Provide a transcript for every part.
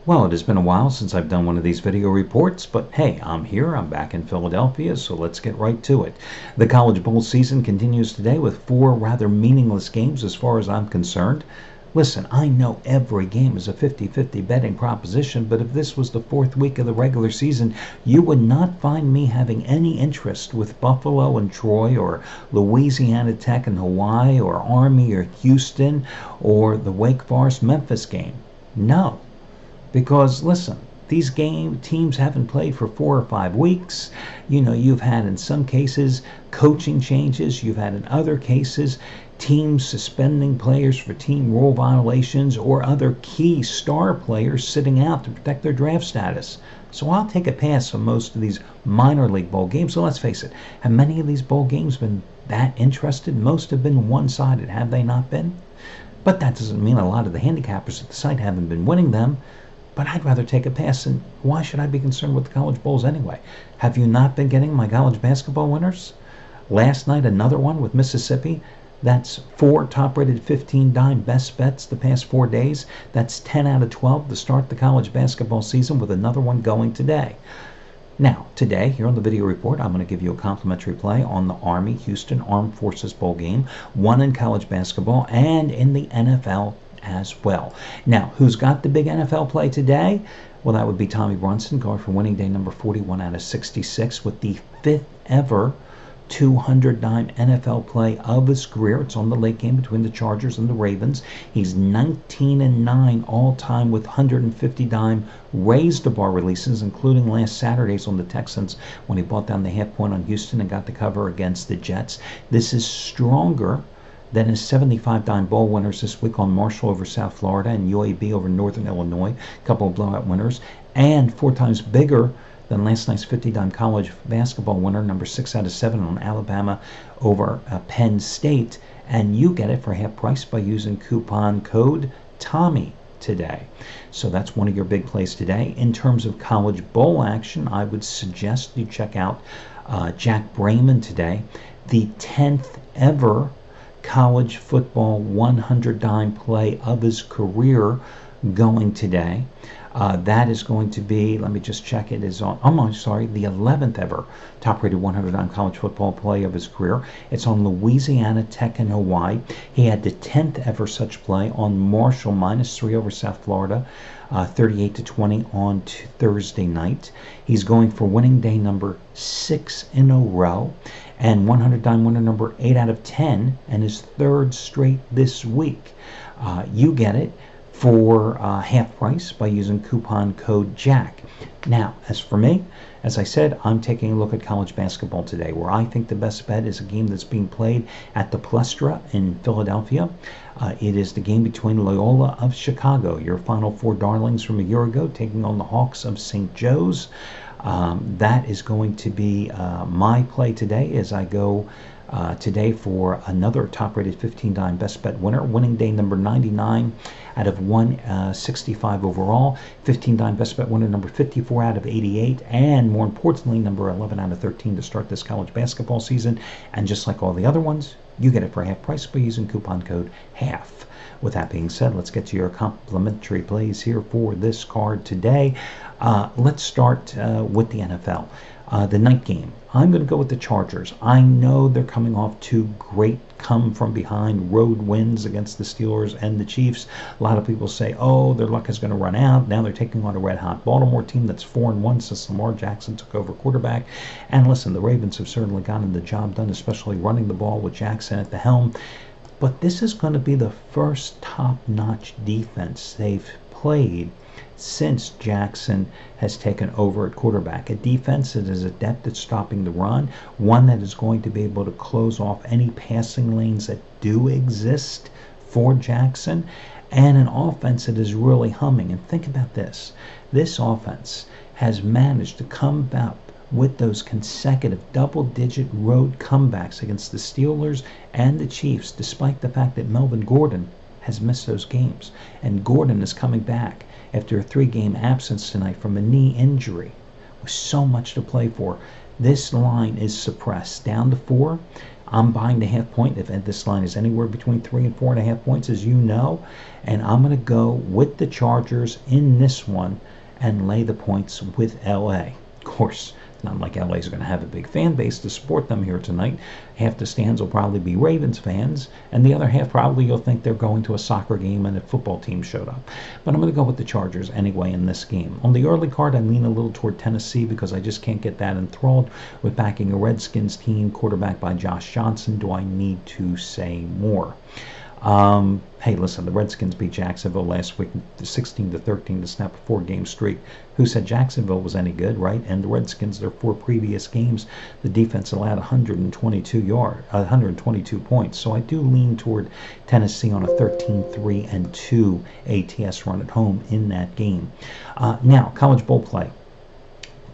Well, it has been a while since I've done one of these video reports, but hey, I'm here, I'm back in Philadelphia, so let's get right to it. The College Bowl season continues today with 4 rather meaningless games as far as I'm concerned. Listen, I know every game is a 50-50 betting proposition, but if this was the 4th week of the regular season, you would not find me having any interest with Buffalo and Troy, or Louisiana Tech and Hawaii, or Army or Houston, or the Wake Forest-Memphis game. No. Because, listen, these teams haven't played for 4 or 5 weeks. You know, you've had, in some cases, coaching changes. You've had, in other cases, teams suspending players for team rule violations or other key star players sitting out to protect their draft status. So I'll take a pass on most of these minor league bowl games. So let's face it, have many of these bowl games been that interested? Most have been one-sided, have they not been? But that doesn't mean a lot of the handicappers at the site haven't been winning them. But I'd rather take a pass, and why should I be concerned with the college bowls anyway? Have you not been getting my college basketball winners? Last night, another one with Mississippi. That's 4 top-rated 15-dime best bets the past 4 days. That's 10 out of 12 to start the college basketball season, with another one going today. Now, today, here on the video report, I'm going to give you a complimentary play on the Army-Houston Armed Forces Bowl game, one in college basketball and in the NFL as well. Now, who's got the big NFL play today? Well, that would be Tommy Brunson, going for winning day number 41 out of 66 with the 5th ever 200-dime NFL play of his career. It's on the late game between the Chargers and the Ravens. He's 19-9 all-time with 150-dime raise-the-bar releases, including last Saturday's on the Texans when he brought down the half point on Houston and got the cover against the Jets. This is stronger than his 75-dime bowl winners this week on Marshall over South Florida and UAB over Northern Illinois, a couple of blowout winners, and 4 times bigger than last night's 50-dime college basketball winner, number 6 out of 7 on Alabama over Penn State. And you get it for half price by using coupon code TOMMY today. So that's one of your big plays today. In terms of college bowl action, I would suggest you check out Jack Brayman today, the 10th ever college football 100-dime play of his career going today. That is going to be, let me just check, it is on, the 11th ever top-rated 100-dime college football play of his career. It's on Louisiana Tech and Hawaii. He had the 10th ever such play on Marshall -3 over South Florida, 38-20 on Thursday night. He's going for winning day number 6 in a row, and 100-dime winner number 8 out of 10, and his 3rd straight this week. You get it for half price by using coupon code JACK. Now, as for me, as I said, I'm taking a look at college basketball today, where I think the best bet is a game that's being played at the Plestra in Philadelphia. It is the game between Loyola of Chicago, your Final Four darlings from a year ago, taking on the Hawks of St. Joe's. That is going to be my play today as I go today for another top-rated 15-dime best bet winner, winning day number 99 out of 165 overall, 15-dime best bet winner number 54 out of 88, and more importantly, number 11 out of 13 to start this college basketball season. And just like all the other ones, you get it for half price by using coupon code HALF. With that being said, let's get to your complimentary plays here for this card today. Let's start with the NFL. The night game, I'm going to go with the Chargers. I know they're coming off 2 great come-from-behind road wins against the Steelers and the Chiefs. A lot of people say, oh, their luck is going to run out. Now they're taking on a red-hot Baltimore team that's 4-1 since Lamar Jackson took over quarterback. And listen, the Ravens have certainly gotten the job done, especially running the ball with Jackson at the helm. But this is going to be the first top-notch defense they've played since Jackson has taken over at quarterback. A defense that is adept at stopping the run, one that is going to be able to close off any passing lanes that do exist for Jackson, and an offense that is really humming. And think about this. This offense has managed to come about with those consecutive double-digit road comebacks against the Steelers and the Chiefs, despite the fact that Melvin Gordon has missed those games. And Gordon is coming back after a 3-game absence tonight from a knee injury, with so much to play for. This line is suppressed down to 4. I'm buying the half point if this line is anywhere between 3 and 4.5 points, as you know. And I'm going to go with the Chargers in this one and lay the points with LA. Of course, it's not like LA is going to have a big fan base to support them here tonight. Half the stands will probably be Ravens fans, and the other half probably you'll think they're going to a soccer game and a football team showed up. But I'm going to go with the Chargers anyway in this game. On the early card, I lean a little toward Tennessee because I just can't get that enthralled with backing a Redskins team, quarterbacked by Josh Johnson. Do I need to say more? Hey, listen, the Redskins beat Jacksonville last week 16-13 to snap a 4-game streak. Who said Jacksonville was any good, right? And the Redskins, their 4 previous games, the defense allowed 122 points. So I do lean toward Tennessee on a 13-3-2 ATS run at home in that game. Now, college bowl play.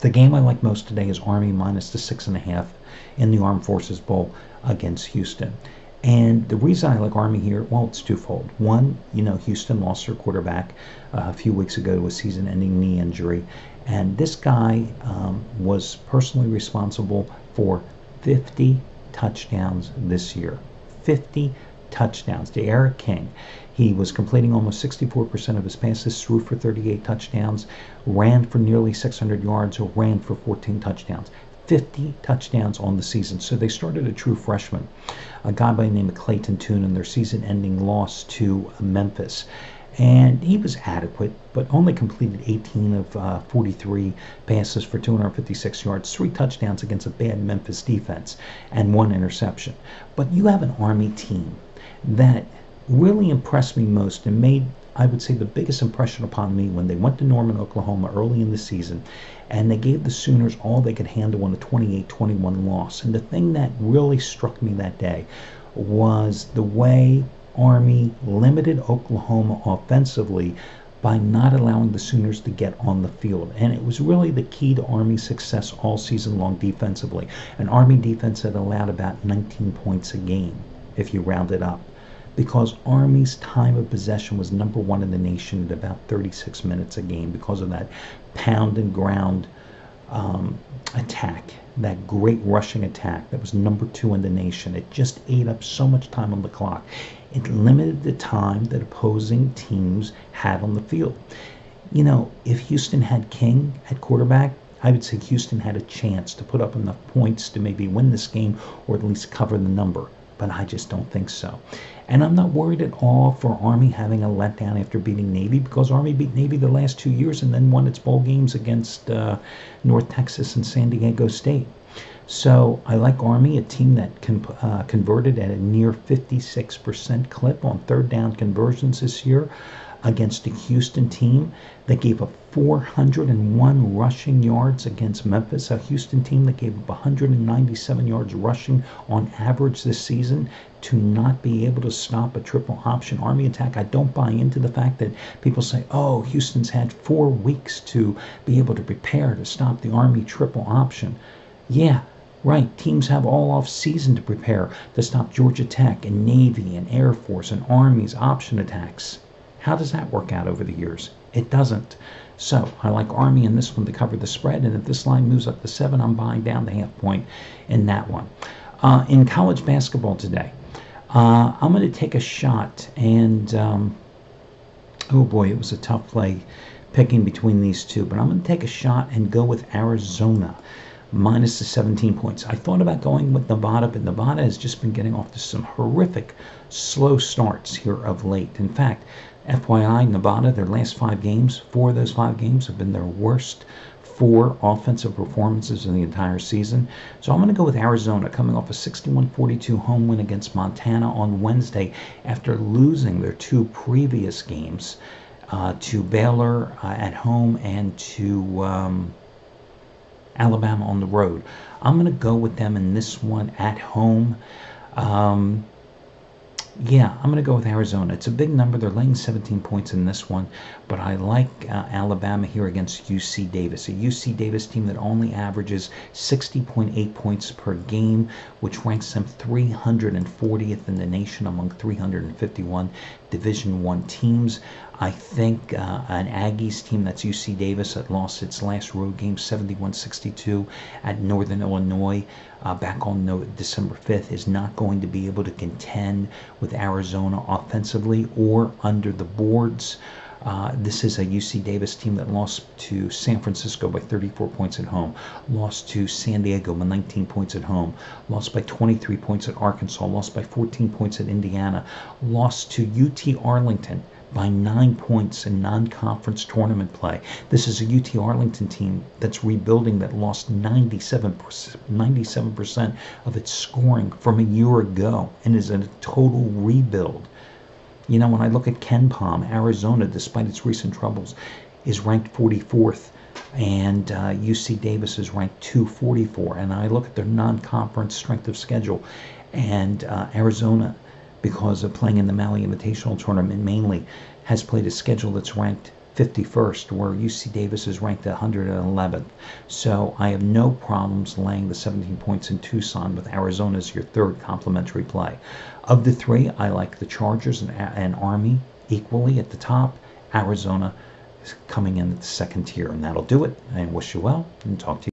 The game I like most today is Army minus the 6.5 in the Armed Forces Bowl against Houston. And the reason I like Army here, well, it's twofold. One, Houston lost their quarterback a few weeks ago to a season-ending knee injury. And this guy was personally responsible for 50 touchdowns this year. 50 touchdowns. D'Eriq King. He was completing almost 64% of his passes, threw for 38 touchdowns, ran for nearly 600 yards, or ran for 14 touchdowns. 50 touchdowns on the season. So they started a true freshman, a guy by the name of Clayton Tune, in their season-ending loss to Memphis. And he was adequate, but only completed 18 of 43 passes for 256 yards, 3 touchdowns against a bad Memphis defense, and 1 interception. But you have an Army team that really impressed me most and made, I would say, the biggest impression upon me when they went to Norman, Oklahoma early in the season, and they gave the Sooners all they could handle in a 28-21 loss. And the thing that really struck me that day was the way Army limited Oklahoma offensively by not allowing the Sooners to get on the field. And it was really the key to Army's success all season long defensively. An Army defense that allowed about 19 points a game, if you round it up, because Army's time of possession was number 1 in the nation at about 36 minutes a game because of that pound and ground attack, that great rushing attack that was number 2 in the nation. It just ate up so much time on the clock. It limited the time that opposing teams had on the field. If Houston had King at quarterback, I would say Houston had a chance to put up enough points to maybe win this game or at least cover the number. But I just don't think so. And I'm not worried at all for Army having a letdown after beating Navy, because Army beat Navy the last 2 years and then won its bowl games against North Texas and San Diego State. So I like Army, a team that converted at a near 56% clip on third down conversions this year against a Houston team that gave up 401 rushing yards against Memphis, a Houston team that gave up 197 yards rushing on average this season. To not be able to stop a triple option Army attack, I don't buy into the fact that people say, oh, Houston's had 4 weeks to be able to prepare to stop the Army triple option. Yeah, right, teams have all off season to prepare to stop Georgia Tech and Navy and Air Force and Army's option attacks. How does that work out over the years? It doesn't. So I like Army in this one to cover the spread, and if this line moves up to 7, I'm buying down the half point in that one. In college basketball today, I'm going to take a shot, and oh boy, it was a tough play picking between these two, but I'm going to take a shot and go with Arizona minus the 17 points. I thought about going with Nevada, but Nevada has just been getting off to some horrific slow starts here of late. In fact, FYI, Nevada, their last 5 games, 4 of those 5 games have been their worst 4 offensive performances in the entire season. So I'm going to go with Arizona, coming off a 61-42 home win against Montana on Wednesday after losing their 2 previous games to Baylor at home and to Alabama on the road. I'm going to go with them in this one at home. Yeah, I'm going to go with Arizona. It's a big number. They're laying 17 points in this one, but I like Alabama here against UC Davis, a UC Davis team that only averages 60.8 points per game, which ranks them 340th in the nation among 351 Division I teams. I think an Aggies team, that's UC Davis, that lost its last road game 71-62 at Northern Illinois back on December 5th, is not going to be able to contend with Arizona offensively or under the boards. This is a UC Davis team that lost to San Francisco by 34 points at home, lost to San Diego by 19 points at home, lost by 23 points at Arkansas, lost by 14 points at Indiana, lost to UT Arlington by 9 points in non-conference tournament play. This is a UT Arlington team that's rebuilding, that lost 97% of its scoring from a year ago and is in a total rebuild. You know, when I look at KenPom, Arizona, despite its recent troubles, is ranked 44th, and UC Davis is ranked 244. And I look at their non-conference strength of schedule, and Arizona, because of playing in the Maui Invitational Tournament mainly, has played a schedule that's ranked 51st, where UC Davis is ranked 111th. So I have no problems laying the 17 points in Tucson with Arizona as your third complimentary play. Of the three, I like the Chargers and Army equally at the top. Arizona is coming in at the second tier, and that'll do it. I wish you well, and talk to you.